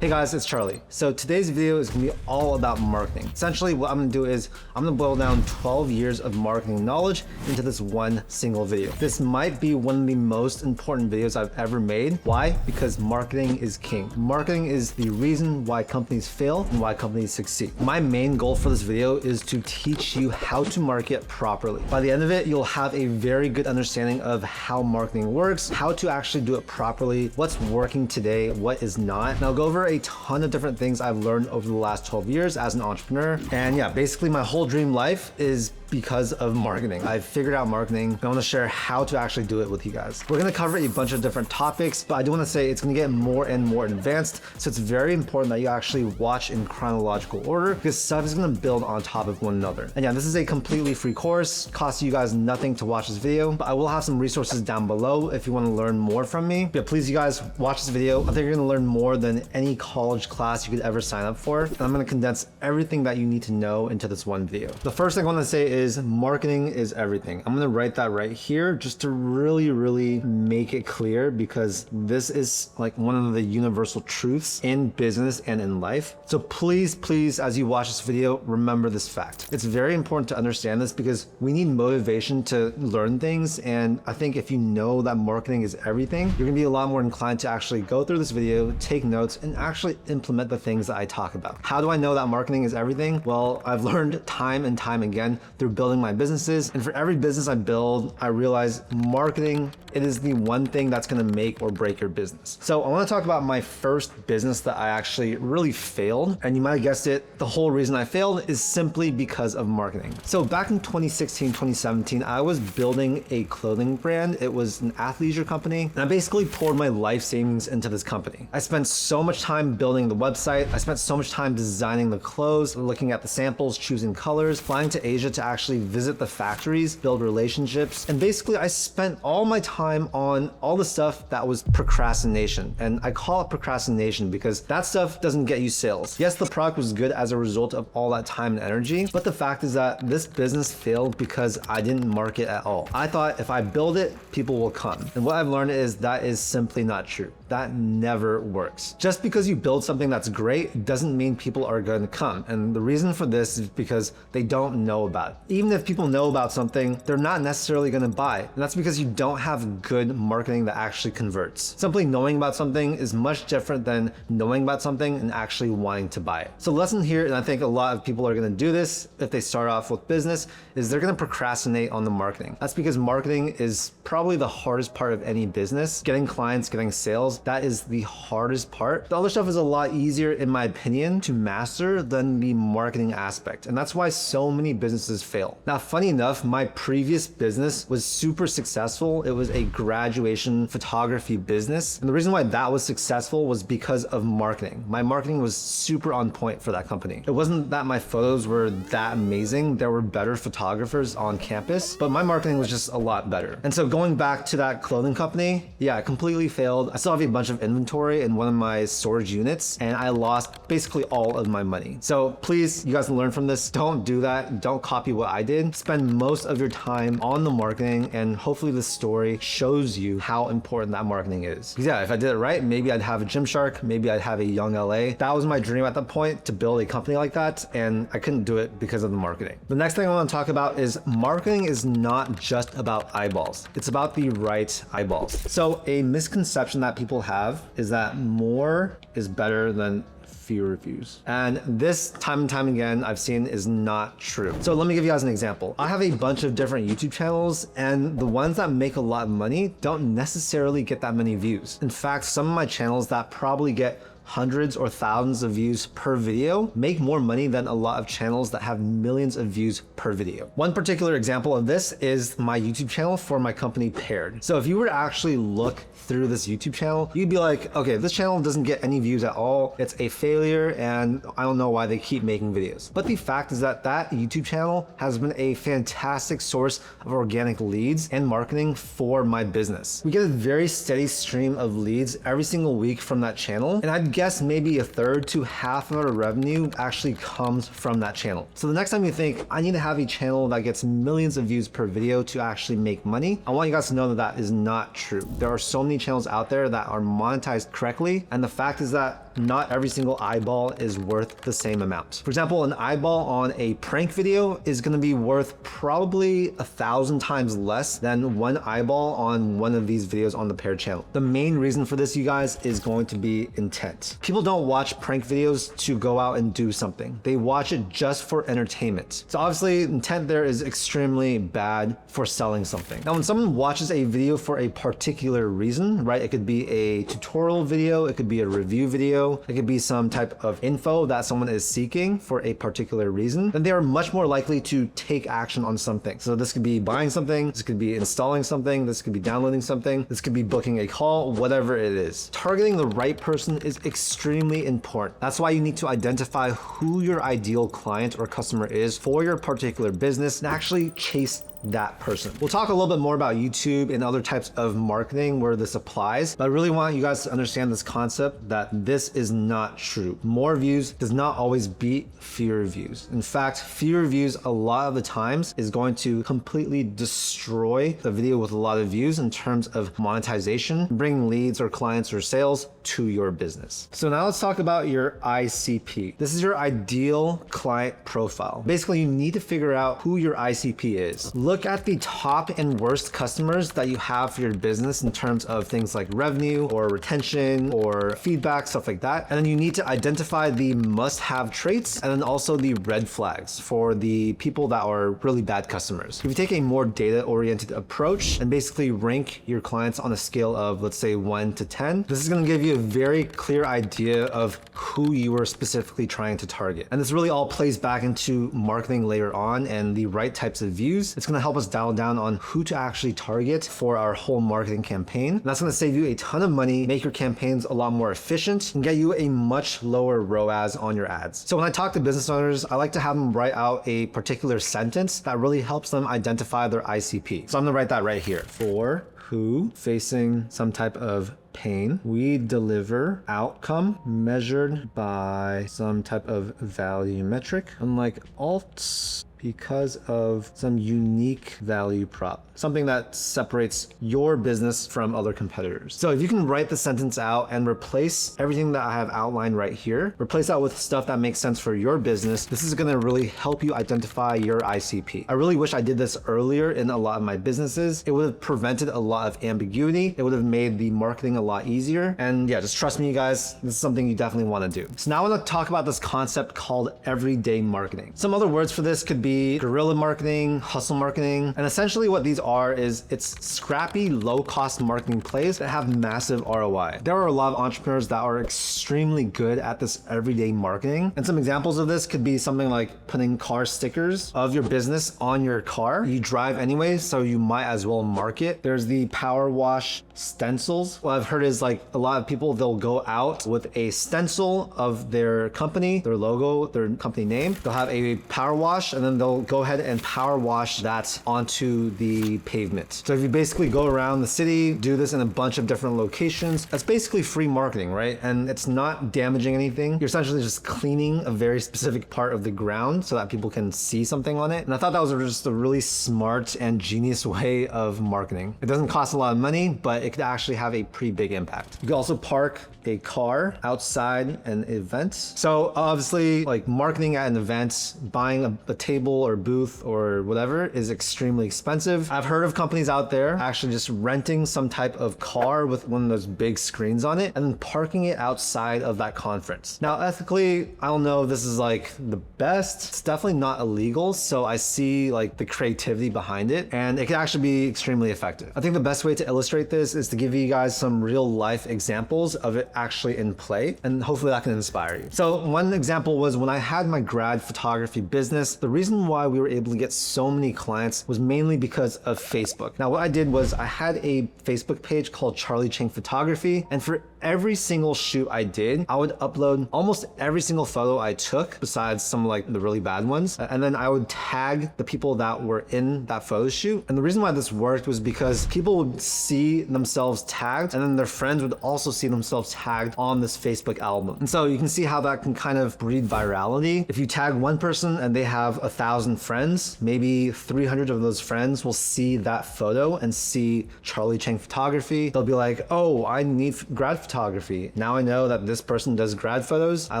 Hey guys, it's Charlie. So today's video is gonna be all about marketing. Essentially what I'm gonna do is I'm gonna boil down 12 years of marketing knowledge into this one single video. This might be one of the most important videos I've ever made. Why? Because marketing is king. Marketing is the reason why companies fail and why companies succeed. My main goal for this video is to teach you how to market properly. By the end of it, you'll have a very good understanding of how marketing works, how to actually do it properly, what's working today, what is not. And I'll go over a ton of different things I've learned over the last 12 years as an entrepreneur. And yeah, basically my whole dream life is because of marketing. I've figured out marketing. I want to share how to actually do it with you guys. We're going to cover a bunch of different topics, but I do want to say it's going to get more and more advanced. So it's very important that you actually watch in chronological order because stuff is going to build on top of one another. And yeah, this is a completely free course. Costs you guys nothing to watch this video, but I will have some resources down below if you want to learn more from me. But please, you guys, watch this video. I think you're going to learn more than any college class you could ever sign up for. And I'm going to condense everything that you need to know into this one video. The first thing I want to say is marketing is everything. I'm going to write that right here just to really make it clear because this is like one of the universal truths in business and in life. So please, as you watch this video, remember this fact. It's very important to understand this because we need motivation to learn things. And I think if you know that marketing is everything, you're going to be a lot more inclined to actually go through this video, take notes, and actually implement the things that I talk about. How do I know that marketing is everything? Well, I've learned time and time again through building my businesses. And for every business I build, I realize marketing, it is the one thing that's going to make or break your business. So I want to talk about my first business that I actually really failed. And you might have guessed it, the whole reason I failed is simply because of marketing. So back in 2016, 2017, I was building a clothing brand. It was an athleisure company. And I basically poured my life savings into this company. I spent so much time building the website. I spent so much time designing the clothes, looking at the samples, choosing colors, flying to Asia to actually visit the factories, build relationships. And basically I spent all my time on all the stuff that was procrastination. And I call it procrastination because that stuff doesn't get you sales. Yes, the product was good as a result of all that time and energy, but the fact is that this business failed because I didn't market at all. I thought if I build it, people will come. And what I've learned is that is simply not true. That never works. Just because you build something that's great doesn't mean people are going to come. And the reason for this is because they don't know about it. Even if people know about something, they're not necessarily going to buy. And that's because you don't have good marketing that actually converts. Simply knowing about something is much different than knowing about something and actually wanting to buy it. So the lesson here, and I think a lot of people are going to do this if they start off with business, is they're going to procrastinate on the marketing. That's because marketing is probably the hardest part of any business. Getting clients, getting sales, that is the hardest part. The other stuff is a lot easier, in my opinion, to master than the marketing aspect. And that's why so many businesses fail. Now, funny enough, my previous business was super successful. It was a graduation photography business. And the reason why that was successful was because of marketing. My marketing was super on point for that company. It wasn't that my photos were that amazing. There were better photographers on campus, but my marketing was just a lot better. And so going back to that clothing company, yeah, I completely failed. I still have a bunch of inventory in one of my storage units and I lost basically all of my money. So please, you guys can learn from this. Don't do that. Don't copy what I did. Spend most of your time on the marketing and hopefully this story shows you how important that marketing is. Because yeah, if I did it right, maybe I'd have a Gymshark, maybe I'd have a Young LA. That was my dream at that point, to build a company like that, and I couldn't do it because of the marketing. The next thing I want to talk about is marketing is not just about eyeballs. It's about the right eyeballs. So a misconception that people have is that more is better than fewer views. And this time and time again, I've seen is not true. So let me give you guys an example. I have a bunch of different YouTube channels and the ones that make a lot of money don't necessarily get that many views. In fact, some of my channels that probably get hundreds or thousands of views per video make more money than a lot of channels that have millions of views per video. One particular example of this is my YouTube channel for my company Paired. So if you were to actually look through this YouTube channel, you'd be like, okay, this channel doesn't get any views at all. It's a failure and I don't know why they keep making videos. But the fact is that that YouTube channel has been a fantastic source of organic leads and marketing for my business. We get a very steady stream of leads every single week from that channel. And I'd guess maybe a third to half of our revenue actually comes from that channel. So the next time you think, I need to have a channel that gets millions of views per video to actually make money, I want you guys to know that that is not true. There are so many channels out there that are monetized correctly. And the fact is that not every single eyeball is worth the same amount. For example, an eyeball on a prank video is gonna be worth probably 1,000 times less than one eyeball on one of these videos on the paired channel. The main reason for this, you guys, is going to be intent. People don't watch prank videos to go out and do something. They watch it just for entertainment. So obviously intent there is extremely bad for selling something. Now, when someone watches a video for a particular reason, right? It could be a tutorial video, it could be a review video, it could be some type of info that someone is seeking for a particular reason, then they are much more likely to take action on something. So this could be buying something, this could be installing something, this could be downloading something, this could be booking a call, whatever it is. Targeting the right person is extremely important. That's why you need to identify who your ideal client or customer is for your particular business and actually chase that person. We'll talk a little bit more about YouTube and other types of marketing where this applies, but I really want you guys to understand this concept that this is not true. More views does not always beat fewer views. In fact, fewer views a lot of the times is going to completely destroy the video with a lot of views in terms of monetization, bringing leads or clients or sales to your business. So now let's talk about your ICP. This is your ideal client profile. Basically, you need to figure out who your ICP is. Look at the top and worst customers that you have for your business in terms of things like revenue or retention or feedback, stuff like that. And then you need to identify the must-have traits and then also the red flags for the people that are really bad customers. If you take a more data-oriented approach and basically rank your clients on a scale of, let's say, 1 to 10, this is going to give you a very clear idea of who you are specifically trying to target. And this really all plays back into marketing later on and the right types of views. It's going to help us dial down on who to actually target for our whole marketing campaign. And that's going to save you a ton of money, make your campaigns a lot more efficient, and get you a much lower ROAS on your ads. So when I talk to business owners, I like to have them write out a particular sentence that really helps them identify their ICP. So I'm going to write that right here. For who facing some type of pain, we deliver outcome measured by some type of value metric, unlike alts, because of some unique value prop, something that separates your business from other competitors. So if you can write the sentence out and replace everything that I have outlined right here, replace that with stuff that makes sense for your business, this is gonna really help you identify your ICP. I really wish I did this earlier in a lot of my businesses. It would have prevented a lot of ambiguity. It would have made the marketing a lot easier. And yeah, just trust me, you guys, this is something you definitely wanna do. So now I wanna talk about this concept called everyday marketing. Some other words for this could be guerrilla marketing, hustle marketing, and essentially what these are is it's scrappy, low-cost marketing plays that have massive ROI. There are a lot of entrepreneurs that are extremely good at this everyday marketing, and some examples of this could be something like putting car stickers of your business on your car. You drive anyway, so you might as well market. There's the power wash stencils. What I've heard is like a lot of people, they'll go out with a stencil of their company, their logo, their company name. They'll have a power wash and then they'll go ahead and power wash that onto the pavement. So if you basically go around the city, do this in a bunch of different locations, that's basically free marketing, right? And it's not damaging anything. You're essentially just cleaning a very specific part of the ground so that people can see something on it. And I thought that was just a really smart and genius way of marketing. It doesn't cost a lot of money, but it could actually have a pretty big impact. You could also park a car outside an event. So obviously, like marketing at an event, buying a table or booth or whatever is extremely expensive. I've heard of companies out there actually just renting some type of car with one of those big screens on it and then parking it outside of that conference. Now, ethically, I don't know if this is like the best. It's definitely not illegal. So I see like the creativity behind it and it can actually be extremely effective. I think the best way to illustrate this is to give you guys some real life examples of it actually in play, and hopefully that can inspire you. So one example was when I had my grad photography business, the reason why we were able to get so many clients was mainly because of Facebook. Now what I did was I had a Facebook page called Charlie Chang Photography, and for every single shoot I did, I would upload almost every single photo I took, besides some like the really bad ones, and then I would tag the people that were in that photo shoot. And the reason why this worked was because people would see themselves tagged, and then their friends would also see themselves tagged on this Facebook album. And so you can see how that can kind of breed virality. If you tag one person and they have 1,000 friends, maybe 300 of those friends will see that photo and see Charlie Chang Photography. They'll be like, oh, I need grad photography. Now I know that this person does grad photos. I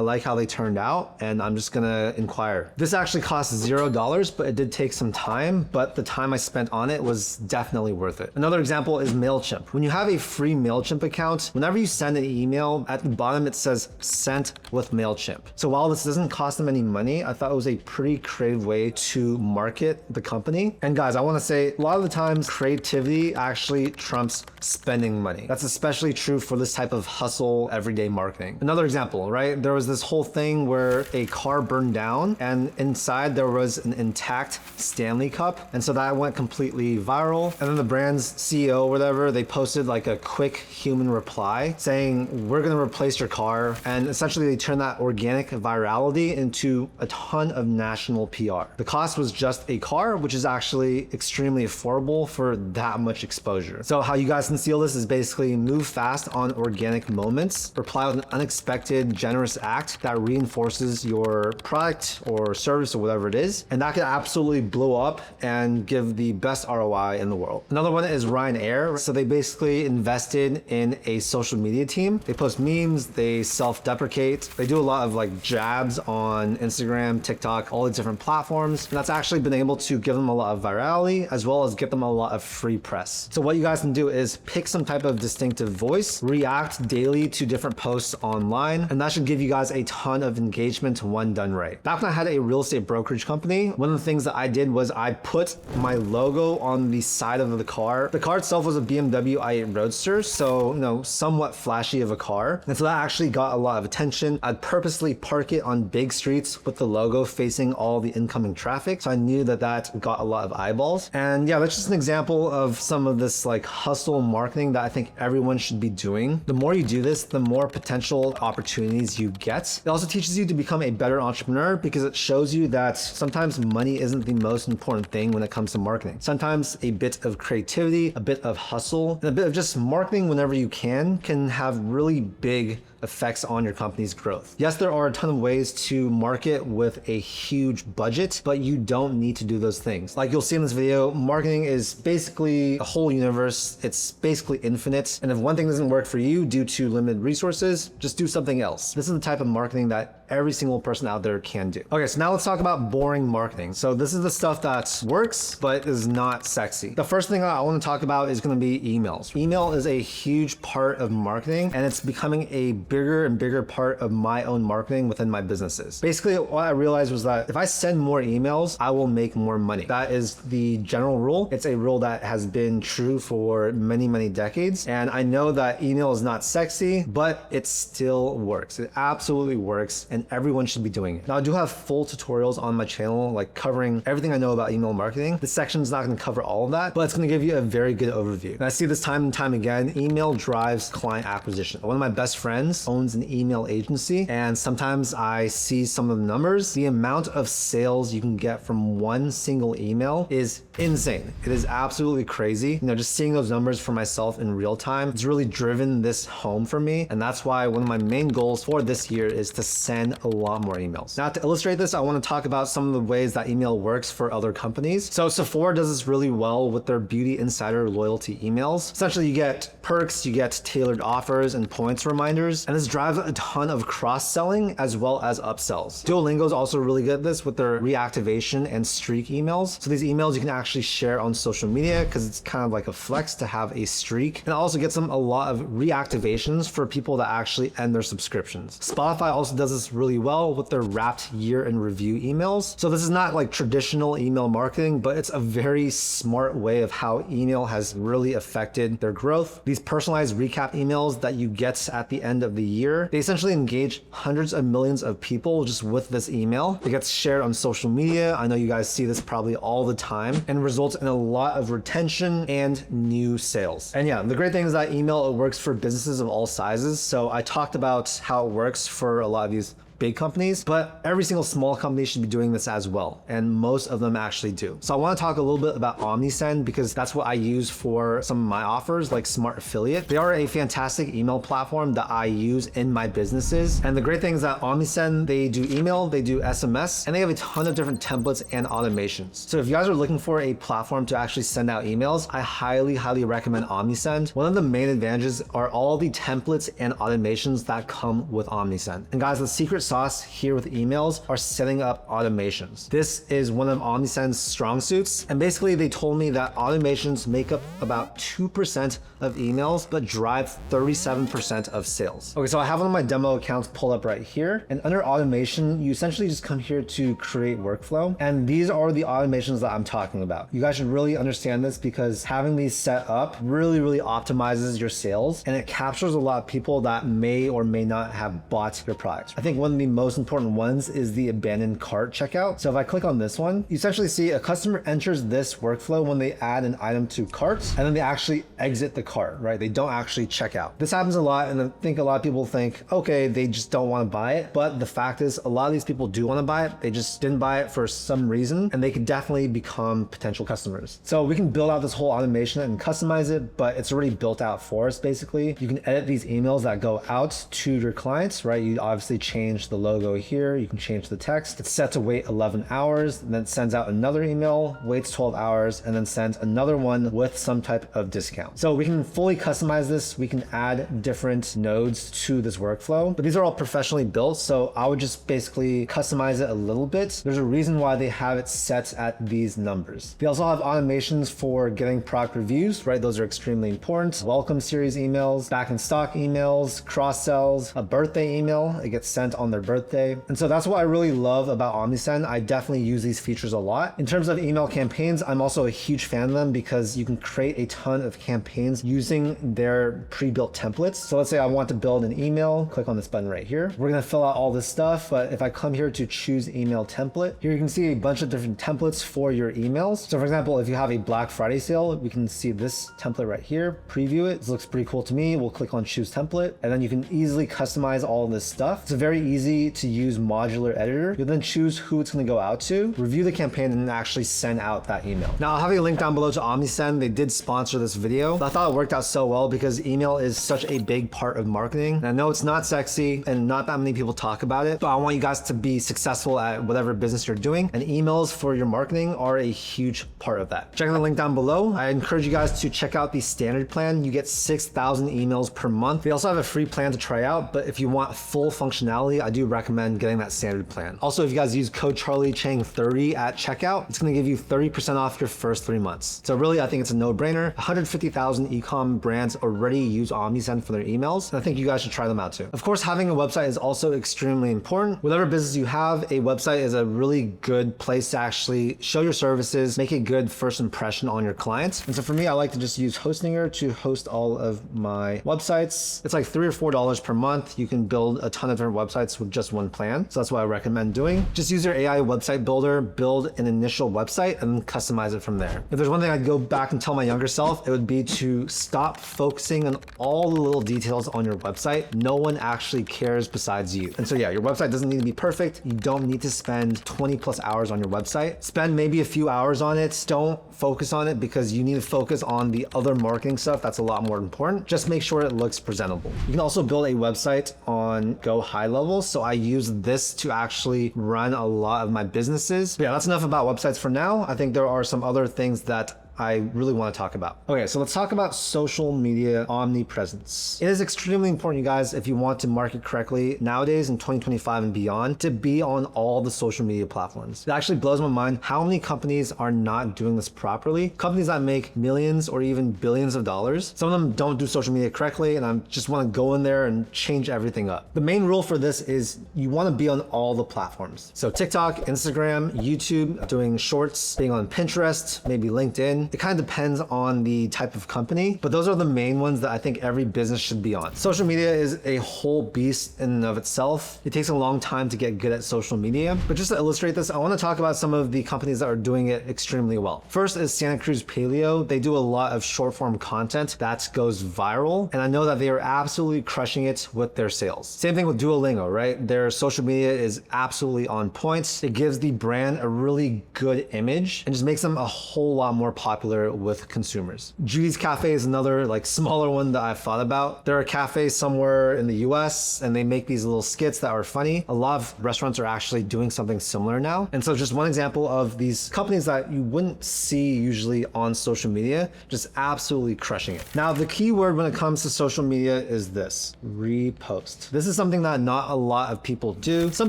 like how they turned out, and I'm just gonna inquire. This actually cost $0, but it did take some time, but the time I spent on it was definitely worth it. Another example is MailChimp. When you have a free MailChimp account, whenever you send an email, at the bottom it says sent with MailChimp. So while this doesn't cost them any money, I thought it was a pretty creative way to market the company. And guys, I wanna say a lot of the times creativity actually trumps spending money. That's especially true for this type of hustle everyday marketing. Another example, right? There was this whole thing where a car burned down and inside there was an intact Stanley Cup. And so that went completely viral. And then the brand's CEO or whatever, they posted like a quick human reply saying, we're gonna replace your car. And essentially they turned that organic virality into a ton of national PR. The cost was just a car, which is actually extremely affordable for that much exposure. So how you guys can seal this is basically move fast on organic moments, reply with an unexpected, generous act that reinforces your product or service or whatever it is. And that could absolutely blow up and give the best ROI in the world. Another one is Ryanair. So they basically invested in a social media team. They post memes, they self-deprecate. They do a lot of like jabs on Instagram, TikTok, all the different platforms. And that's actually been able to give them a lot of virality as well as get them a lot of free press. So what you guys can do is pick some type of distinctive voice, react daily to different posts online, and that should give you guys a ton of engagement when done right. Back when I had a real estate brokerage company, one of the things that I did was I put my logo on the side of the car. The car itself was a BMW i8 Roadster, so somewhat flashy of a car. And so that actually got a lot of attention. I'd purposely park it on big streets with the logo facing all the incoming traffic. So I knew that that got a lot of eyeballs. And yeah, that's just an example of some of this like hustle marketing that I think everyone should be doing. The more you do this, the more potential opportunities you get. It also teaches you to become a better entrepreneur because it shows you that sometimes money isn't the most important thing when it comes to marketing. Sometimes a bit of creativity, a bit of hustle, and a bit of just marketing whenever you can have really big effects on your company's growth. Yes, there are a ton of ways to market with a huge budget, but you don't need to do those things. Like you'll see in this video, marketing is basically a whole universe. It's basically infinite. And if one thing doesn't work for you due to limited resources, just do something else. This is the type of marketing that every single person out there can do. Okay, so now let's talk about boring marketing. So this is the stuff that works, but is not sexy. The first thing I want to talk about is going to be emails. Email is a huge part of marketing, and it's becoming a bigger and bigger part of my own marketing within my businesses. Basically, what I realized was that if I send more emails, I will make more money. That is the general rule. It's a rule that has been true for many, many decades. And I know that email is not sexy, but it still works. It absolutely works, and everyone should be doing it. Now, I do have full tutorials on my channel, like covering everything I know about email marketing. This section is not going to cover all of that, but it's going to give you a very good overview. And I see this time and time again, email drives client acquisition. One of my best friends owns an email agency, and sometimes I see some of the numbers. The amount of sales you can get from one single email is insane. It is absolutely crazy. Just seeing those numbers for myself in real time, it's really driven this home for me. And that's why one of my main goals for this year is to send a lot more emails. Now, to illustrate this, I want to talk about some of the ways that email works for other companies. So Sephora does this really well with their Beauty Insider loyalty emails. Essentially, you get perks, you get tailored offers and points reminders, and this drives a ton of cross-selling as well as upsells. Duolingo is also really good at this with their reactivation and streak emails. So these emails you can actually share on social media because it's kind of like a flex to have a streak. And it also gets them a lot of reactivations for people that actually end their subscriptions. Spotify also does this really well with their wrapped year in review emails. So this is not like traditional email marketing, but it's a very smart way of how email has really affected their growth. These personalized recap emails that you get at the end of the year, they essentially engage hundreds of millions of people just with this email. It gets shared on social media. I know you guys see this probably all the time, and results in a lot of retention and new sales. And yeah, the great thing is that email, it works for businesses of all sizes. So I talked about how it works for a lot of these big companies, but every single small company should be doing this as well. And most of them actually do. So I want to talk a little bit about Omnisend because that's what I use for some of my offers like Smart Affiliate. They are a fantastic email platform that I use in my businesses. And the great thing is that Omnisend, they do email, they do SMS, and they have a ton of different templates and automations. So if you guys are looking for a platform to actually send out emails, I highly recommend Omnisend. One of the main advantages are all the templates and automations that come with Omnisend. And guys, the secret sauce here with emails are setting up automations. This is one of Omnisend's strong suits. And basically they told me that automations make up about 2% of emails, but drive 37% of sales. Okay, so I have one of my demo accounts pulled up right here. And under automation, you essentially just come here to create workflow. And these are the automations that I'm talking about. You guys should really understand this because having these set up really optimizes your sales, and it captures a lot of people that may or may not have bought your product. I think one of the most important ones is the abandoned cart checkout. So if I click on this one, you essentially see a customer enters this workflow when they add an item to cart, and then they actually exit the cart, right? They don't actually check out. This happens a lot, and I think a lot of people think, okay, they just don't want to buy it. But the fact is, a lot of these people do want to buy it. They just didn't buy it for some reason, and they could definitely become potential customers. So we can build out this whole automation and customize it, but it's already built out for us basically. You can edit these emails that go out to your clients, right? You obviously change the logo here. You can change the text. It's set to wait 11 hours, and then it sends out another email, waits 12 hours, and then sends another one with some type of discount. So we can fully customize this. We can add different nodes to this workflow, but these are all professionally built. So I would just basically customize it a little bit. There's a reason why they have it set at these numbers. They also have automations for getting product reviews, right? Those are extremely important. Welcome series emails, back in stock emails, cross sells, a birthday email, it gets sent on their birthday. And so that's what I really love about Omnisend. I definitely use these features a lot. In terms of email campaigns, I'm also a huge fan of them because you can create a ton of campaigns using their pre-built templates. So let's say I want to build an email, click on this button right here. We're gonna fill out all this stuff, but if I come here to choose email template, here you can see a bunch of different templates for your emails. So for example, if you have a Black Friday sale, we can see this template right here, preview it. This looks pretty cool to me. We'll click on choose template, and then you can easily customize all of this stuff. It's a very easy to use modular editor. You'll then choose who it's gonna go out to, review the campaign, and actually send out that email. Now I'll have a link down below to Omnisend. They did sponsor this video. I thought it worked out so well because email is such a big part of marketing. And I know it's not sexy and not that many people talk about it, but I want you guys to be successful at whatever business you're doing, and emails for your marketing are a huge part of that. Check out the link down below. I encourage you guys to check out the standard plan. You get 6,000 emails per month. They also have a free plan to try out, but if you want full functionality, I do recommend getting that standard plan. Also, if you guys use code CharlieChang30 at checkout, it's gonna give you 30% off your first 3 months. So really, I think it's a no-brainer. 150,000 e-com brands already use Omnisend for their emails, and I think you guys should try them out too. Of course, having a website is also extremely important. Whatever business you have, a website is a really good place to actually show your services, make a good first impression on your clients. And so for me, I like to just use Hostinger to host all of my websites. It's like $3 or $4 per month. You can build a ton of different websites with just one plan. So that's what I recommend doing. Just use your AI website builder, build an initial website, and customize it from there. If there's one thing I'd go back and tell my younger self, it would be to stop focusing on all the little details on your website. No one actually cares besides you. And so yeah, your website doesn't need to be perfect. You don't need to spend 20+ hours on your website. Spend maybe a few hours on it. Don't focus on it because you need to focus on the other marketing stuff that's a lot more important. Just make sure it looks presentable. You can also build a website on GoHighLevel. So I use this to actually run a lot of my businesses. But yeah, that's enough about websites for now. I think there are some other things that I really want to talk about. Okay, so let's talk about social media omnipresence. It is extremely important, you guys, if you want to market correctly nowadays in 2025 and beyond, to be on all the social media platforms. It actually blows my mind how many companies are not doing this properly. Companies that make millions or even billions of dollars. Some of them don't do social media correctly, and I just want to go in there and change everything up. The main rule for this is you want to be on all the platforms. So TikTok, Instagram, YouTube, doing shorts, being on Pinterest, maybe LinkedIn, marketing. It kind of depends on the type of company, but those are the main ones that I think every business should be on. Social media is a whole beast in and of itself. It takes a long time to get good at social media, but just to illustrate this, I want to talk about some of the companies that are doing it extremely well. First is Santa Cruz Paleo. They do a lot of short form content that goes viral, and I know that they are absolutely crushing it with their sales. Same thing with Duolingo, right? Their social media is absolutely on point. It gives the brand a really good image and just makes them a whole lot more popular with consumers. Judy's Cafe is another like smaller one that I've thought about. There are cafes somewhere in the US and they make these little skits that are funny. A lot of restaurants are actually doing something similar now. And so just one example of these companies that you wouldn't see usually on social media, just absolutely crushing it. Now, the key word when it comes to social media is this: repost. This is something that not a lot of people do. Some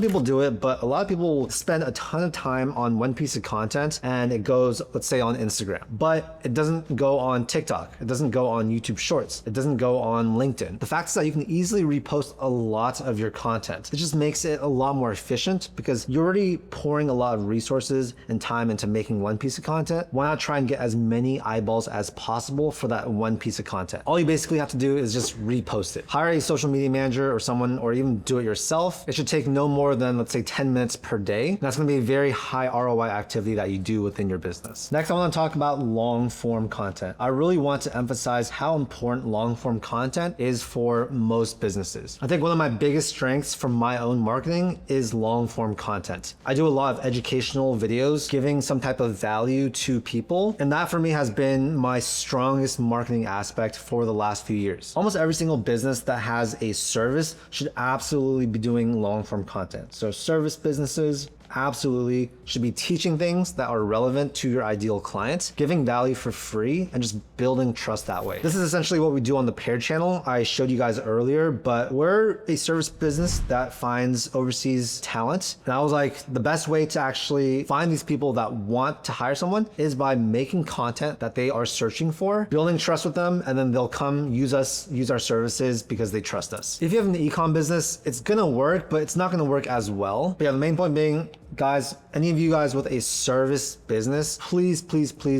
people do it, but a lot of people spend a ton of time on one piece of content and it goes, let's say, on Instagram, but it doesn't go on TikTok. It doesn't go on YouTube Shorts. It doesn't go on LinkedIn. The fact is that you can easily repost a lot of your content. It just makes it a lot more efficient because you're already pouring a lot of resources and time into making one piece of content. Why not try and get as many eyeballs as possible for that one piece of content? All you basically have to do is just repost it. Hire a social media manager or someone, or even do it yourself. It should take no more than, let's say, 10 minutes per day. That's going to be a very high ROI activity that you do within your business. Next, I want to talk about long form content. I really want to emphasize how important long form content is for most businesses. I think one of my biggest strengths from my own marketing is long form content. I do a lot of educational videos giving some type of value to people, and that for me has been my strongest marketing aspect for the last few years. Almost every single business that has a service should absolutely be doing long form content. So service businesses absolutely should be teaching things that are relevant to your ideal client, giving value for free, and just building trust that way. This is essentially what we do on the Paired channel I showed you guys earlier, but we're a service business that finds overseas talent. And I was like, the best way to actually find these people that want to hire someone is by making content that they are searching for, building trust with them, and then they'll come use our services because they trust us. If you have an e-com business, it's gonna work, but it's not gonna work as well. But yeah, the main point being, guys, any of you guys with a service business, please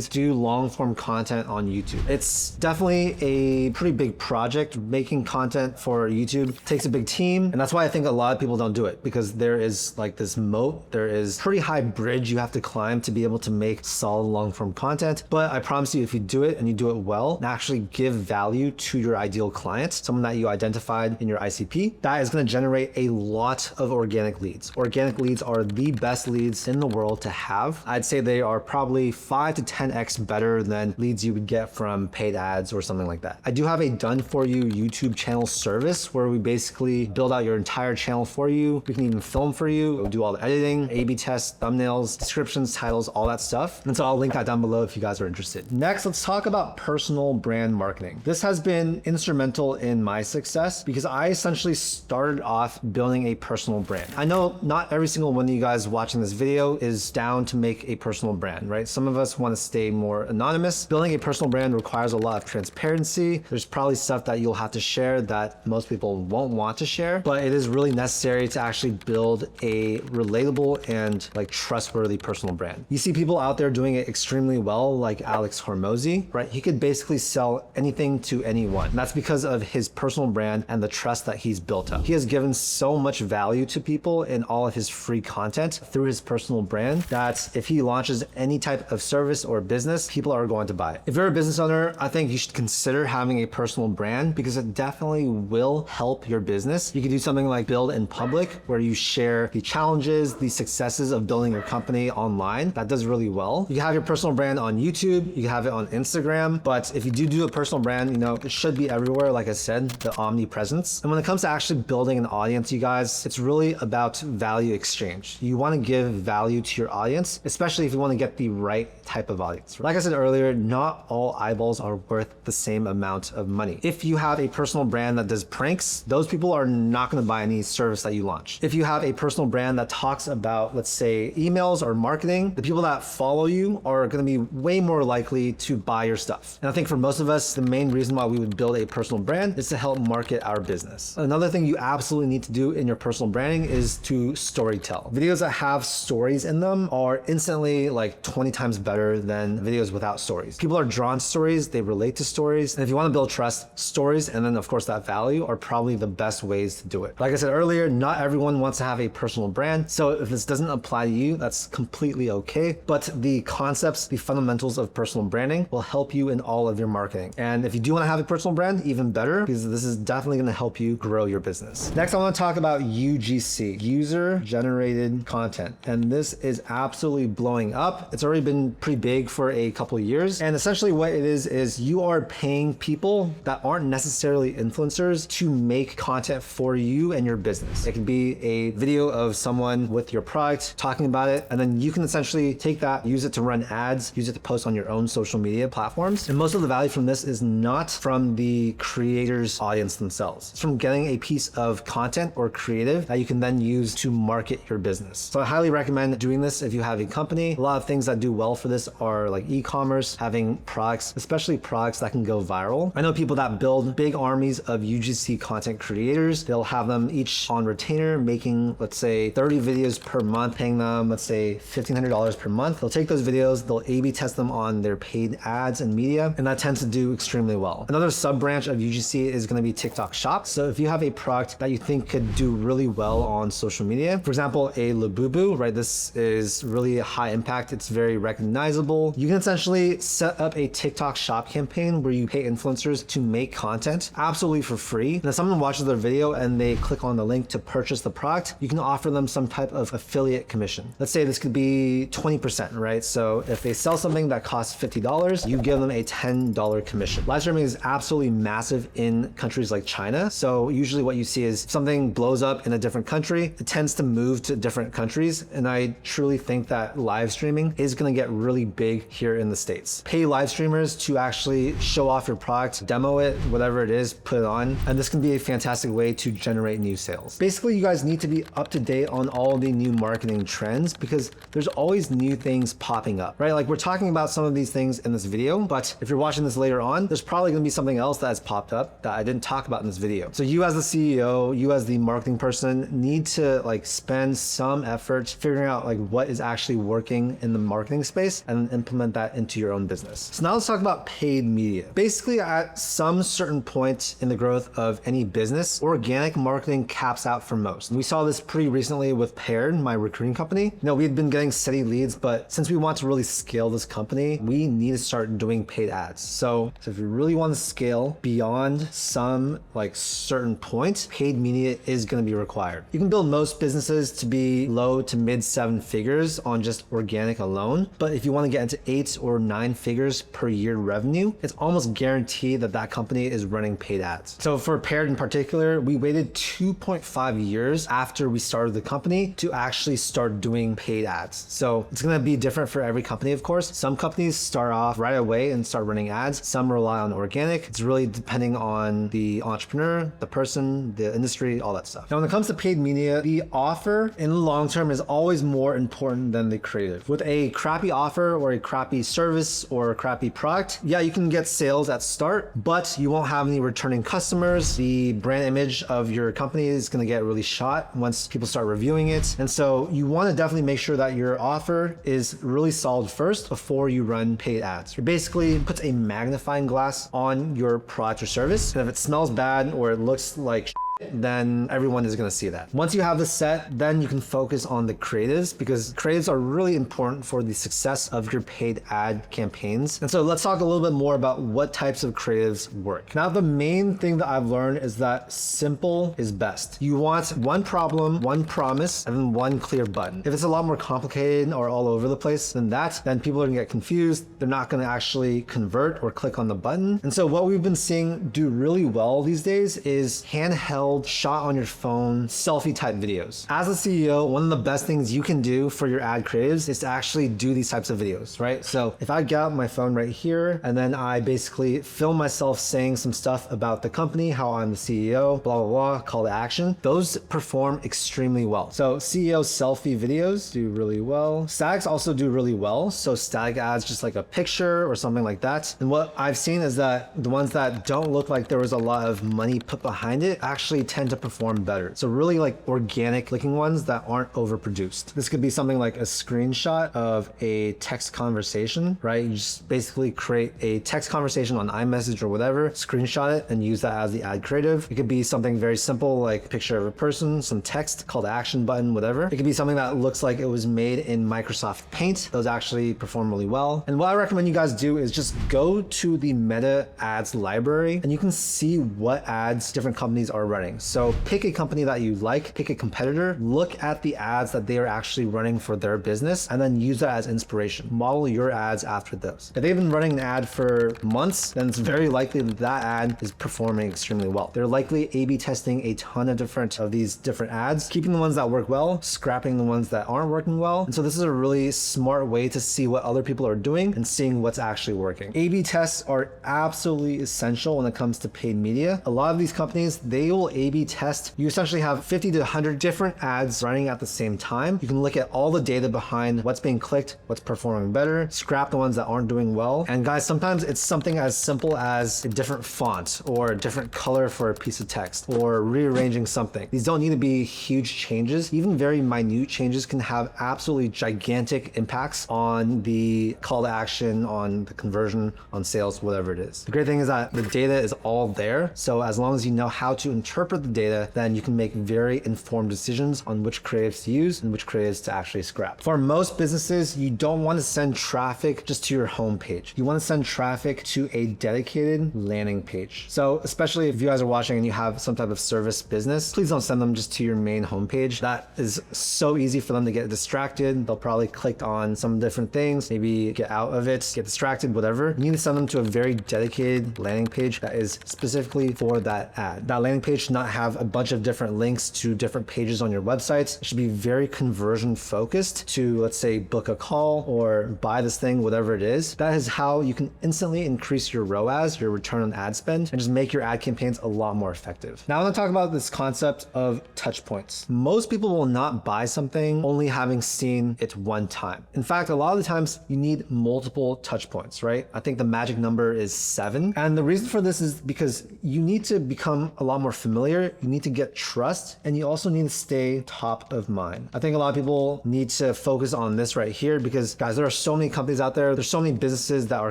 do long form content on YouTube. It's definitely a pretty big project. Making content for YouTube takes a big team, and that's why I think a lot of people don't do it, because there is like this moat, there is pretty high bridge you have to climb to be able to make solid long form content. But I promise you, if you do it and you do it well and actually give value to your ideal client, someone that you identified in your ICP, that is going to generate a lot of organic leads. Organic leads are the best leads in the world to have. I'd say they are probably 5 to 10x better than leads you would get from paid ads or something like that. I do have a done for you YouTube channel service where we basically build out your entire channel for you. We can even film for you. We'll do all the editing, A/B tests, thumbnails, descriptions, titles, all that stuff. And so I'll link that down below if you guys are interested. Next, let's talk about personal brand marketing. This has been instrumental in my success because I essentially started off building a personal brand. I know not every single one of you guys watching this video is down to make a personal brand, right? Some of us want to stay more anonymous. Building a personal brand requires a lot of transparency. There's probably stuff that you'll have to share that most people won't want to share, but it is really necessary to actually build a relatable and like trustworthy personal brand. You see people out there doing it extremely well, like Alex Hormozy, right? He could basically sell anything to anyone. And that's because of his personal brand and the trust that he's built up. He has given so much value to people in all of his free content through his personal brand that if he launches any type of service or business, people are going to buy it. If you're a business owner, I think you should consider having a personal brand because it definitely will help your business. You can do something like Build in Public, where you share the challenges, the successes of building your company online. That does really well. You can have your personal brand on YouTube, you can have it on Instagram, but if you do a personal brand, you know, it should be everywhere, like I said, the omnipresence. And when it comes to actually building an audience, you guys, it's really about value exchange. You want to give value to your audience, especially if you want to get the right type of audience. Like I said earlier, not all eyeballs are worth the same amount of money. If you have a personal brand that does pranks, those people are not going to buy any service that you launch. If you have a personal brand that talks about, let's say, emails or marketing, the people that follow you are going to be way more likely to buy your stuff. And I think for most of us, the main reason why we would build a personal brand is to help market our business. Another thing you absolutely need to do in your personal branding is to storytell. Videos that have stories in them are instantly like 20 times better than videos without stories. People are drawn to stories, they relate to stories. And if you want to build trust, stories and then of course that value are probably the best ways to do it. Like I said earlier, not everyone wants to have a personal brand. So if this doesn't apply to you, that's completely okay. But the concepts, the fundamentals of personal branding will help you in all of your marketing. And if you do want to have a personal brand, even better, because this is definitely going to help you grow your business. Next, I want to talk about UGC, user generated content. And this is absolutely blowing up. It's already been pretty big for a couple of years. And essentially what it is you are paying people that aren't necessarily influencers to make content for you and your business. It could be a video of someone with your product talking about it, and then you can essentially take that, use it to run ads, use it to post on your own social media platforms. And most of the value from this is not from the creator's audience themselves. It's from getting a piece of content or creative that you can then use to market your business. So I highly recommend doing this if you have a company. A lot of things that do well for this are like e-commerce, having products, especially products that can go viral. I know people that build big armies of UGC content creators. They'll have them each on retainer making, let's say, 30 videos per month, paying them, let's say, $1,500 per month. They'll take those videos, they'll A/B test them on their paid ads and media, and that tends to do extremely well. Another sub branch of UGC is going to be TikTok Shop. So if you have a product that you think could do really well on social media, for example, a Labubu, right? This is really high impact. It's very recognizable. You can essentially set up a TikTok Shop campaign where you pay influencers to make content absolutely for free. And if someone watches their video and they click on the link to purchase the product, you can offer them some type of affiliate commission. Let's say this could be 20%, right? So if they sell something that costs $50, you give them a $10 commission. Live streaming is absolutely massive in countries like China. So usually what you see is something blows up in a different country, it tends to move to different countries. And I truly think that live streaming is going to get really big here in the States. Pay live streamers to actually show off your product, demo it, whatever it is, put it on. And this can be a fantastic way to generate new sales. Basically, you guys need to be up to date on all the new marketing trends because there's always new things popping up, right? Like we're talking about some of these things in this video, but if you're watching this later on, there's probably going to be something else that has popped up that I didn't talk about in this video. So you as the CEO, you as the marketing person need to like spend some effort figuring out like what is actually working in the marketing space and implement that into your own business. So now let's talk about paid media. Basically, at some certain point in the growth of any business, organic marketing caps out for most. And we saw this pretty recently with Paired, my recruiting company. You know, we'd been getting steady leads, but since we want to really scale this company, we need to start doing paid ads. So if you really want to scale beyond some like certain point, paid media is going to be required. You can build most businesses to be low to mid 7 figures on just organic alone. But if you want to get into 8 or 9 figures per year revenue, it's almost guaranteed that that company is running paid ads. So for Paired in particular, we waited 2.5 years after we started the company to actually start doing paid ads. So it's going to be different for every company, of course. Some companies start off right away and start running ads. Some rely on organic. It's really depending on the entrepreneur, the person, the industry, all that stuff. Now, when it comes to paid media, the offer in the long term is always more important than the creative. With a crappy offer or a crappy service or a crappy product, yeah, you can get sales at start, but you won't have any returning customers. The brand image of your company is going to get really shot once people start reviewing it. And so you want to definitely make sure that your offer is really solid first before you run paid ads. It basically puts a magnifying glass on your product or service. And if it smells bad or it looks like then everyone is going to see that. Once you have this set, then you can focus on the creatives because creatives are really important for the success of your paid ad campaigns. And so let's talk a little bit more about what types of creatives work. Now, the main thing that I've learned is that simple is best. You want one problem, one promise, and then one clear button. If it's a lot more complicated or all over the place than that, then people are going to get confused. They're not going to actually convert or click on the button. And so what we've been seeing do really well these days is handheld shot on your phone, selfie type videos. As a CEO, one of the best things you can do for your ad creatives is to actually do these types of videos, right? So if I get out my phone right here and then I basically film myself saying some stuff about the company, how I'm the CEO, blah, blah, blah, call to action, those perform extremely well. So CEO selfie videos do really well. Statics also do really well. So static ads, just like a picture or something like that. And what I've seen is that the ones that don't look like there was a lot of money put behind it actually actually tend to perform better. So really like organic looking ones that aren't overproduced. This could be something like a screenshot of a text conversation, right? You just basically create a text conversation on iMessage or whatever, screenshot it and use that as the ad creative. It could be something very simple like a picture of a person, some text, call to action button, whatever. It could be something that looks like it was made in Microsoft Paint. Those actually perform really well. And what I recommend you guys do is just go to the Meta ads library and you can see what ads different companies are running. So pick a company that you like, pick a competitor, look at the ads that they are actually running for their business, and then use that as inspiration. Model your ads after those. If they've been running an ad for months, then it's very likely that that ad is performing extremely well. They're likely A/B testing a ton of these different ads, keeping the ones that work well, scrapping the ones that aren't working well. And so this is a really smart way to see what other people are doing and seeing what's actually working. A/B tests are absolutely essential when it comes to paid media. A lot of these companies, they will A/B test. You essentially have 50 to 100 different ads running at the same time. You can look at all the data behind what's being clicked, what's performing better, scrap the ones that aren't doing well. And guys, sometimes it's something as simple as a different font or a different color for a piece of text or rearranging something. These don't need to be huge changes. Even very minute changes can have absolutely gigantic impacts on the call to action, on the conversion, on sales, whatever it is. The great thing is that the data is all there. So as long as you know how to interpret the data, then you can make very informed decisions on which creatives to use and which creatives to actually scrap. For most businesses, you don't want to send traffic just to your homepage. You want to send traffic to a dedicated landing page. So especially if you guys are watching and you have some type of service business, please don't send them just to your main homepage. That is so easy for them to get distracted. They'll probably click on some different things, maybe get out of it, get distracted, whatever. You need to send them to a very dedicated landing page that is specifically for that ad. That landing page should not have a bunch of different links to different pages on your websites. It should be very conversion focused to, let's say, book a call or buy this thing, whatever it is. That is how you can instantly increase your ROAS, your return on ad spend, and just make your ad campaigns a lot more effective. Now I want to talk about this concept of touch points. Most people will not buy something only having seen it one time. In fact, a lot of the times you need multiple touch points, right? I think the magic number is 7. And the reason for this is because you need to become a lot more familiar. You need to get trust, and you also need to stay top of mind. I think a lot of people need to focus on this right here because, guys, there are so many companies out there. There's so many businesses that are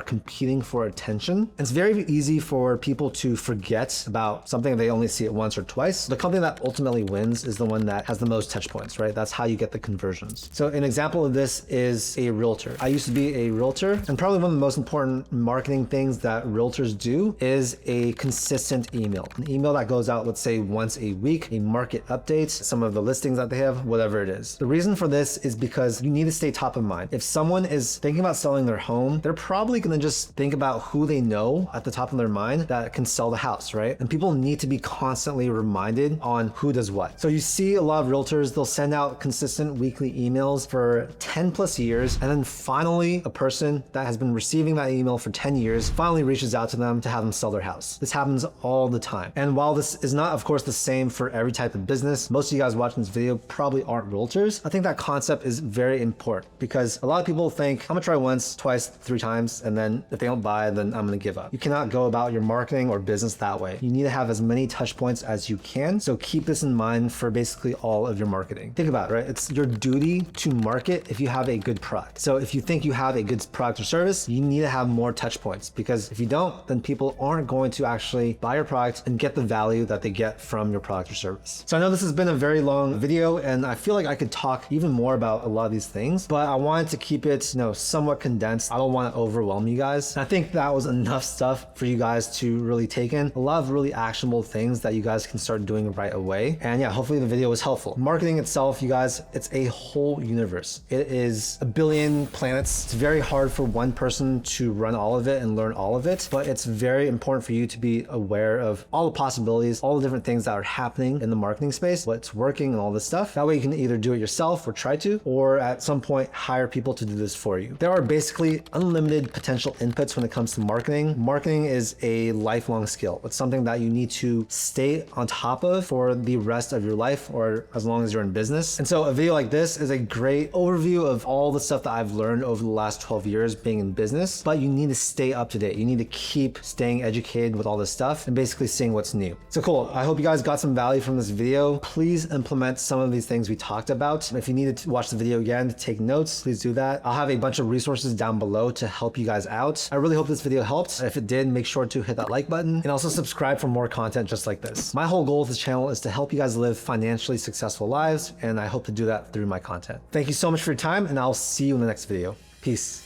competing for attention. It's very easy for people to forget about something if they only see it once or twice. The company that ultimately wins is the one that has the most touch points, right? That's how you get the conversions. So an example of this is a realtor. I used to be a realtor, and probably one of the most important marketing things that realtors do is a consistent email. An email that goes out, let's say, once a week, a market update, some of the listings that they have, whatever it is. The reason for this is because you need to stay top of mind. If someone is thinking about selling their home, they're probably going to just think about who they know at the top of their mind that can sell the house, right? And people need to be constantly reminded on who does what. So you see a lot of realtors, they'll send out consistent weekly emails for 10 plus years, and then finally a person that has been receiving that email for 10 years finally reaches out to them to have them sell their house. This happens all the time. And while this is not, of course, the same for every type of business, most of you guys watching this video probably aren't realtors. I think that concept is very important because a lot of people think, I'm gonna try once, twice, 3 times, and then if they don't buy, then I'm gonna give up. You cannot go about your marketing or business that way. You need to have as many touch points as you can. So keep this in mind for basically all of your marketing. Think about it, right? It's your duty to market if you have a good product. So if you think you have a good product or service, you need to have more touch points, because if you don't, then people aren't going to actually buy your product and get the value that they get from your product or service. So I know this has been a very long video, and I feel like I could talk even more about a lot of these things, but I wanted to keep it, somewhat condensed. I don't want to overwhelm you guys. I think that was enough stuff for you guys to really take in. A lot of really actionable things that you guys can start doing right away. And yeah, hopefully the video was helpful. Marketing itself, you guys, it's a whole universe. It is a billion planets. It's very hard for one person to run all of it and learn all of it, but it's very important for you to be aware of all the possibilities, all the different things that are happening in the marketing space, what's working and all this stuff. That way you can either do it yourself or try to, or at some point hire people to do this for you. There are basically unlimited potential inputs when it comes to marketing. Marketing is a lifelong skill. It's something that you need to stay on top of for the rest of your life, or as long as you're in business. And so a video like this is a great overview of all the stuff that I've learned over the last 12 years being in business, but you need to stay up to date. You need to keep staying educated with all this stuff and basically seeing what's new. So cool. I hope you guys got some value from this video. Please implement some of these things we talked about. If you need to watch the video again to take notes, please do that. I'll have a bunch of resources down below to help you guys out. I really hope this video helped. If it did, make sure to hit that like button and also subscribe for more content just like this. My whole goal with this channel is to help you guys live financially successful lives, and I hope to do that through my content. Thank you so much for your time, and I'll see you in the next video. Peace.